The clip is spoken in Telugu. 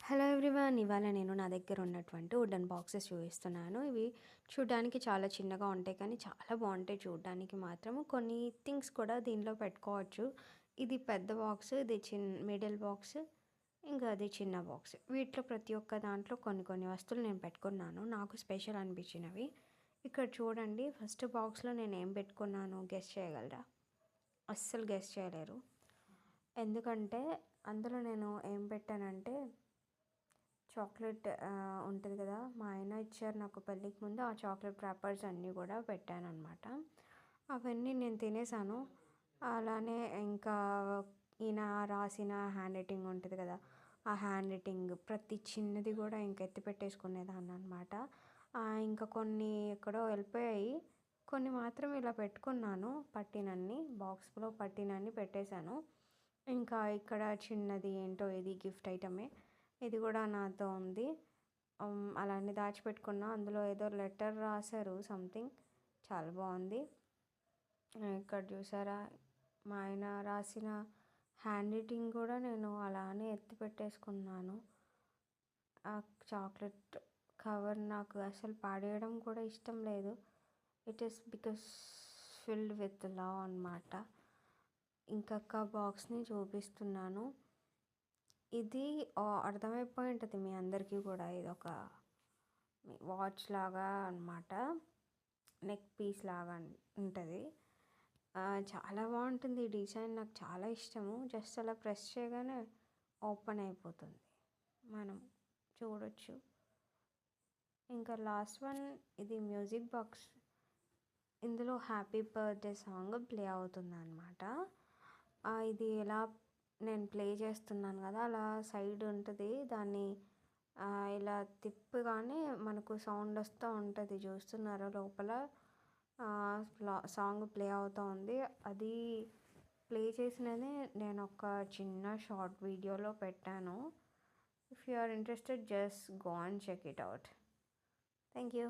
Hello everyone. ఇవాళ నేను నా దగ్గర ఉన్నటువంటి వుడెన్ బాక్సెస్ చూపిస్తున్నాను. ఇవి చూడ్డానికి చాలా చిన్నగా ఉంటాయి, కానీ చాలా బాగుంటాయి చూడ్డానికి మాత్రము. కొన్ని థింగ్స్ కూడా దీనిలో పెట్టుకోవచ్చు. ఇది పెద్ద బాక్స్, ఇది మిడిల్ బాక్స్, ఇంకా అది చిన్న బాక్స్. వీటిలో ప్రతి ఒక్క దాంట్లో కొన్ని కొన్ని వస్తువులు నేను పెట్టుకున్నాను, నాకు స్పెషల్ అనిపించినవి. ఇక్కడ చూడండి, ఫస్ట్ బాక్స్లో నేను ఏం పెట్టుకున్నాను గెస్ చేయగలరా? అస్సలు గెస్ చేయలేరు. ఎందుకంటే అందులో నేను ఏం పెట్టానంటే చాక్లెట్ ఉంటుంది కదా, మా ఆయన ఇచ్చారు నాకు పెళ్ళికి ముందు. ఆ చాక్లెట్ ర్యాపర్స్ అన్నీ కూడా పెట్టానన్నమాట. అవన్నీ నేను తినేసాను. అలానే ఇంకా ఈయన రాసిన హ్యాండ్ రైటింగ్ ఉంటుంది కదా, ఆ హ్యాండ్ రైటింగ్ ప్రతి చిన్నది కూడా ఇంక ఎత్తి పెట్టేసుకునేదాన్ని అనమాట. ఇంకా కొన్ని ఎక్కడో వెళ్ళిపోయాయి, కొన్ని మాత్రం ఇలా పెట్టుకున్నాను. పట్టినన్ని బాక్స్లో పట్టినన్ని పెట్టేశాను. ఇంకా ఇక్కడ చిన్నది ఏంటో, ఇది గిఫ్ట్ ఐటమే, ఇది కూడా నాతో ఉంది. అలానే దాచిపెట్టుకున్నా. అందులో ఏదో లెటర్ రాశారు సంథింగ్, చాలా బాగుంది. ఇక్కడ చూసారా, మా ఆయన రాసిన హ్యాండ్ రైటింగ్ కూడా నేను అలానే ఎత్తి పెట్టేసుకున్నాను. ఆ చాక్లెట్ కవర్ నాకు అసలు పాడేయడం కూడా ఇష్టం లేదు. It is because filled with love అన్నమాట. ఇంకొక బాక్స్ని చూపిస్తున్నాను. ఇది అర్థమైపోయి ఉంటుంది మీ అందరికీ కూడా, ఇది ఒక వాచ్ లాగా అన్నమాట, నెక్ పీస్ లాగా ఉంటుంది. చాలా బాగుంటుంది ఈ డిజైన్, నాకు చాలా ఇష్టము. జస్ట్ అలా ప్రెస్ చేయగానే ఓపెన్ అయిపోతుంది, మనం చూడొచ్చు. ఇంకా లాస్ట్ వన్, ఇది మ్యూజిక్ బాక్స్. ఇందులో హ్యాపీ బర్త్డే సాంగ్ ప్లే అవుతుంది అన్నమాట. ఇది ఎలా నేను ప్లే చేస్తున్నాను కదా, అలా సైడ్ ఉంటుంది, దాన్ని ఇలా తిప్పగానే మనకు సౌండ్ వస్తూ ఉంటుంది. చూస్తున్నారా, లోపల సాంగ్ ప్లే అవుతూ ఉంది. అది ప్లే చేసినది నేను ఒక చిన్న షార్ట్ వీడియోలో పెట్టాను. If you are interested, just go and check it out. Thank you.